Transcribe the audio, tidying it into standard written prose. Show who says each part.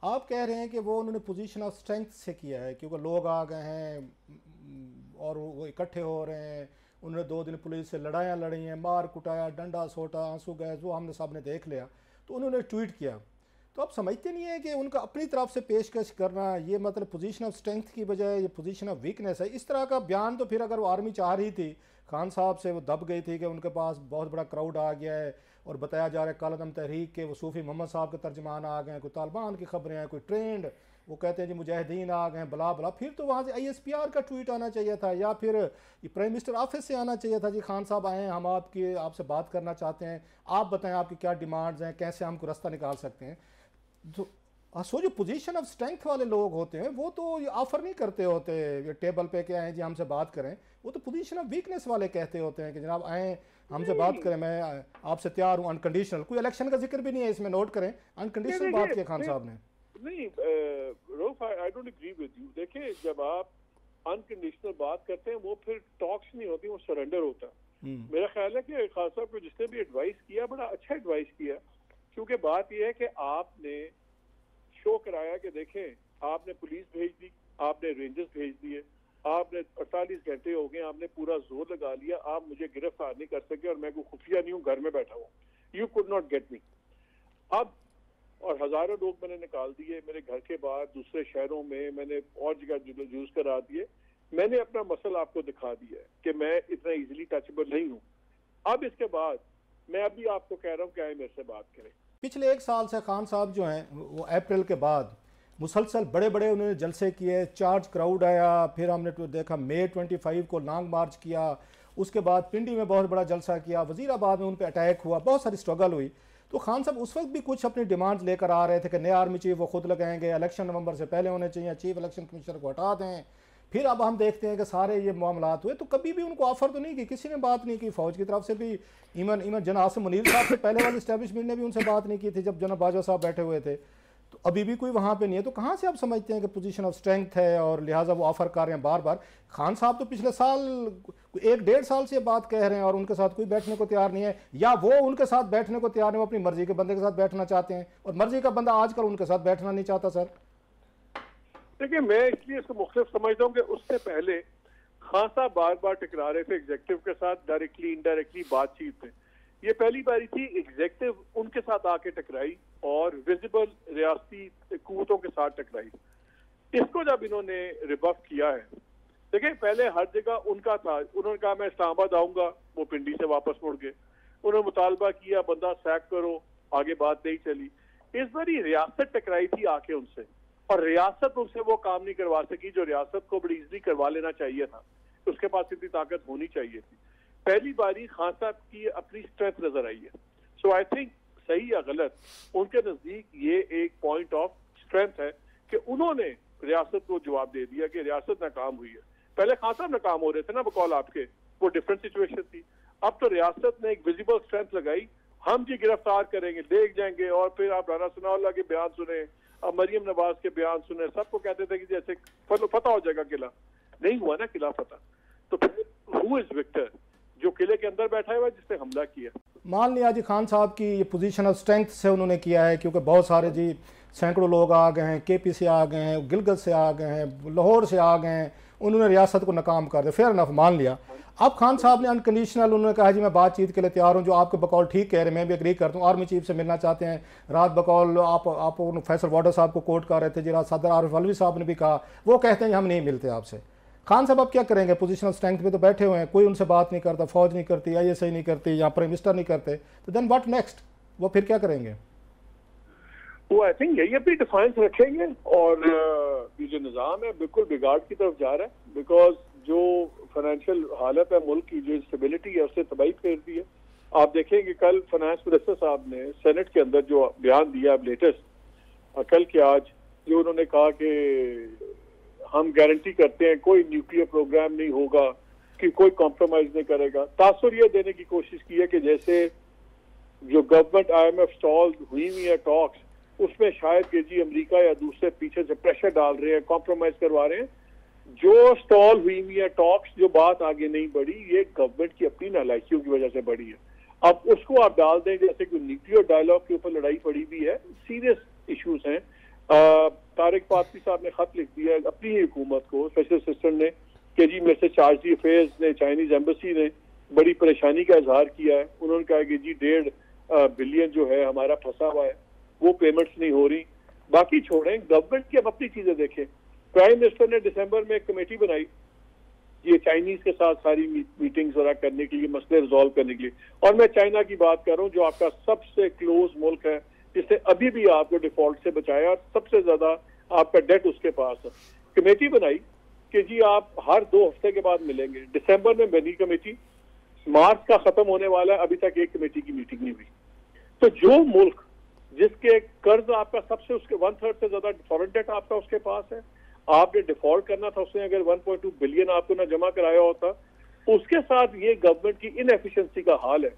Speaker 1: आप कह रहे हैं कि वो उन्होंने पोजीशन ऑफ स्ट्रेंथ से किया है क्योंकि लोग आ गए हैं और वो इकट्ठे हो रहे हैं। उन्होंने 2 दिन पुलिस से लड़ाइयाँ लड़ी हैं, मार कुटाया, डंडा सोटा, आंसू गैस, वो हमने सब ने देख लिया। तो उन्होंने ट्वीट किया। तो आप समझते नहीं है कि उनका अपनी तरफ से पेशकश करना ये मतलब पोजीशन ऑफ स्ट्रेंथ की बजाय ये पोजीशन ऑफ वीकनेस है। इस तरह का बयान तो फिर अगर वो आर्मी चाह रही थी, खान साहब से वो दब गई थी कि उनके पास बहुत बड़ा क्राउड आ गया है और बताया जा रहा है कालदम तहरीक के वो सूफ़ी मोहम्मद साहब के तर्जमान आ गए हैं, कोई तालिबान की खबरें हैं, कोई ट्रेंड, वो कहते हैं जी मुजाहिदीन आ गए हैं, बला बला। फिर तो वहाँ से ISPR का ट्वीट आना चाहिए था या फिर प्राइम मिनिस्टर ऑफिस से आना चाहिए था, जी खान साहब आए हैं, हम आपसे बात करना चाहते हैं, आप बताएं आपकी क्या डिमांड्स हैं, कैसे हमको रास्ता निकाल सकते हैं। जो सो जो पोजीशन ऑफ स्ट्रेंथ वाले लोग होते हैं वो तो ये ऑफर नहीं करते होते, ये टेबल पे क्या है जी हमसे बात करें। वो तो पोजीशन ऑफ वीकनेस वाले कहते होते हैं कि जनाब आए हमसे बात करें, मैं आपसे तैयार हूँ अनकंडीशनल। कोई इलेक्शन का जिक्र भी नहीं है इसमें, नोट करें, अनकंडीशनल बात किया खान साहब ने।
Speaker 2: नहीं रोफ, I don't agree with you. देखिए जब आप अनकंडीशनल बात करते हैं वो फिर टॉक्स नहीं होती, वो सरेंडर होता है। मेरा ख्याल है कि खान साहब को जिसने भी एडवाइस किया बड़ा अच्छा एडवाइस किया, क्योंकि बात यह है कि आपने शो कराया कि देखें आपने पुलिस भेज दी, आपने रेंजर्स भेज दिए, आपने 48 घंटे हो गए, आपने पूरा जोर लगा लिया, आप मुझे गिरफ्तार नहीं कर सके और मैं कोई खुफिया नहीं हूँ, घर में बैठा हूँ, you could not get me. अब और हजारों लोग मैंने निकाल दिए मेरे घर के बाहर, दूसरे शहरों में मैंने और जगह यूज करा दिए, मैंने अपना मसल आपको दिखा दिया है कि मैं इतना इजीली टचेबल नहीं हूँ। अब इसके बाद मैं अभी आपको कह रहा हूँ कि आए मेरे से बात करें।
Speaker 1: पिछले 1 साल से खान साहब जो हैं वो अप्रैल के बाद मुसलसल बड़े बड़े उन्होंने जलसे किए, चार्ज क्राउड आया, फिर हमने तो देखा मई 25 को लॉन्ग मार्च किया, उसके बाद पिंडी में बहुत बड़ा जलसा किया, वजीराबाद में उन पर अटैक हुआ, बहुत सारी स्ट्रगल हुई। तो खान साहब उस वक्त भी कुछ अपनी डिमांड्स लेकर आ रहे थे कि नए आर्मी चीफ वो खुद लगाएंगे, इलेक्शन नवंबर से पहले होने चाहिए, चीफ इलेक्शन कमिश्नर को हटा दें। फिर अब हम देखते हैं कि सारे ये मामलात हुए, तो कभी भी उनको ऑफर तो नहीं की, किसी ने बात नहीं की, फौज की तरफ से भी। इवन जनाब आसिम मुनीर साहब से पहले वाली इस्टेब्लिशमेंट ने भी उनसे बात नहीं की थी जब जनाब बाजवा साहब बैठे हुए थे। तो अभी भी कोई वहाँ पे नहीं है। तो कहाँ से आप समझते हैं कि पोजीशन ऑफ स्ट्रेंथ है और लिहाजा वो ऑफर कर रहे हैं बार बार। खान साहब तो पिछले साल 1-1.5 साल से बात कह रहे हैं और उनके साथ कोई बैठने को तैयार नहीं है, या वो उनके साथ बैठने को तैयार नहीं, वो अपनी मर्जी के बंदे के साथ बैठना चाहते हैं और मर्जी का बंदा आजकल उनके साथ बैठना नहीं चाहता। सर
Speaker 2: देखिए मैं इसलिए इसको मुख्तलिफ समझता हूँ कि उससे पहले खान साहब बार बार टकरा रहे थे एग्जेक्टिव के साथ, डायरेक्टली इनडायरेक्टली बातचीत में। ये पहली बारी थी एग्जेक्टिव उनके साथ आके टकराई और विजिबल रियासती कुव्वतों के साथ टकराई। इसको जब इन्होंने रिबफ किया है, देखिए पहले हर जगह उनका था, उन्होंने कहा मैं इस्लामाबाद आऊंगा, वो पिंडी से वापस मुड़ गए। उन्होंने मुतालबा किया बंदा सैक करो, आगे बात नहीं चली। इस बारी रियासत टकराई थी आके उनसे और रियासत उनसे वो काम नहीं करवा सकी जो रियासत को बड़ी इजली करवा लेना चाहिए था, उसके पास इतनी ताकत होनी चाहिए थी। पहली बारी खान साहब की अपनी स्ट्रेंथ नजर आई है। सो आई थिंक सही या गलत उनके नजदीक ये एक पॉइंट ऑफ स्ट्रेंथ है कि उन्होंने रियासत को जवाब दे दिया कि रियासत नाकाम हुई है। पहले खान साहब नाकाम हो रहे थे ना बकौल आपके, वो डिफरेंट सिचुएशन थी। अब तो रियासत ने एक विजिबल स्ट्रेंथ लगाई, हम जी गिरफ्तार करेंगे, देख जाएंगे। और फिर आप राना सनाउल्लाह के बयान सुने, मरियम नवाज के बयान सुने, सबको कहते थे कि जैसे फतह हो जाएगा किला, नहीं हुआ ना किला फतह। तो फिर हु इज विक्टर? जो किले के अंदर बैठा हुआ जिसने हमला किया।
Speaker 1: मान लिया जी खान साहब की ये पोजीशन ऑफ स्ट्रेंथ से उन्होंने किया है क्योंकि बहुत सारे जी सैकड़ों लोग आ गए हैं, KP से आ गए हैं, गिलगित से आ गए हैं, लाहौर से आ गए हैं, उन्होंने रियासत को नाकाम कर दिया। फेयर इनफ, मान लिया। अब खान साहब ने अनकंडीशनल उन्होंने कहा जी मैं बातचीत के लिए तैयार हूँ, जो आपके बकौल ठीक कह रहे हैं, मैं भी एग्री करता हूँ, आर्मी चीफ से मिलना चाहते हैं। रात बकौल आप फैसल वाडर साहब को कोट कर रहे थे, जी रात सदर आरिफ अलवी साहब ने भी कहा, वो कहते हैं हम नहीं मिलते आपसे। खान साहब अब क्या करेंगे? पोजीशनल स्ट्रेंथ पे तो बैठे हुए हैं, कोई उनसे बात नहीं करता, फौज नहीं करती, ISI नहीं करती, या प्राइम मिनिस्टर नहीं करते, तो देन व्हाट नेक्स्ट? वो फिर क्या करेंगे?
Speaker 2: वो आई थिंक यही अपनी डिफाइंस रखेंगे और ये जो निज़ाम है बिल्कुल बिगाड़ की तरफ जा रहा है। बिकॉज जो फाइनेंशियल हालत है मुल्क की, जो स्टेबिलिटी है, उससे तबाही फेर दी है। आप देखेंगे कल फाइनेंस मिनिस्टर साहब ने सेनेट के अंदर जो बयान दिया लेटेस्ट, कल के आज, जो उन्होंने कहा कि हम गारंटी करते हैं कोई न्यूक्लियर प्रोग्राम नहीं होगा, कि कोई कॉम्प्रोमाइज नहीं करेगा। तासुर ये देने की कोशिश की है कि जैसे जो गवर्नमेंट IMF स्टॉल हुई हुई है टॉक्स, उसमें शायद कि जी अमेरिका या दूसरे पीछे से प्रेशर डाल रहे हैं, कॉम्प्रोमाइज करवा रहे हैं। जो स्टॉल हुई हुई है टॉक्स, जो बात आगे नहीं बढ़ी, ये गवर्नमेंट की अपनी नालायकियों की वजह से बढ़ी है। अब उसको आप डाल दें जैसे कि न्यूक्लियर डायलॉग के ऊपर लड़ाई पड़ी भी है, सीरियस इश्यूज हैं। अपनी ही हुकूमत को, स्पेशल असिस्टेंट ने, कि जी मिस्टर चार्जी अफेयर्स ने, चाइनीज एम्बेसी ने बड़ी परेशानी का इजहार किया है। उन्होंने कहा कि जी 1.5 बिलियन जो है हमारा फंसा हुआ है, वो पेमेंट्स नहीं हो रही। बाकी छोड़ें, गवर्नमेंट की अब अपनी चीजें देखें। प्राइम मिनिस्टर ने दिसंबर में एक कमेटी बनाई ये चाइनीज के साथ सारी मीटिंग्स वगैरह करने के लिए, मसले रिजॉल्व करने के लिए। और मैं चाइना की बात कर रहा हूँ, जो आपका सबसे क्लोज मुल्क है, जिसने अभी भी आपको डिफॉल्ट से बचाया और सबसे ज्यादा आपका डेट उसके पास है। कमेटी बनाई कि जी आप हर 2 हफ्ते के बाद मिलेंगे। दिसंबर में बनी कमेटी, मार्च का खत्म होने वाला है, अभी तक एक कमेटी की मीटिंग नहीं हुई। तो जो मुल्क जिसके कर्ज आपका सबसे, उसके 1/3 से ज्यादा फॉरेन डेट आपका उसके पास है, आपने डिफॉल्ट करना था, उसने अगर 1.2 बिलियन आपको ना जमा कराया होता, उसके साथ ये गवर्नमेंट की इनएफिशिएंसी का हाल है।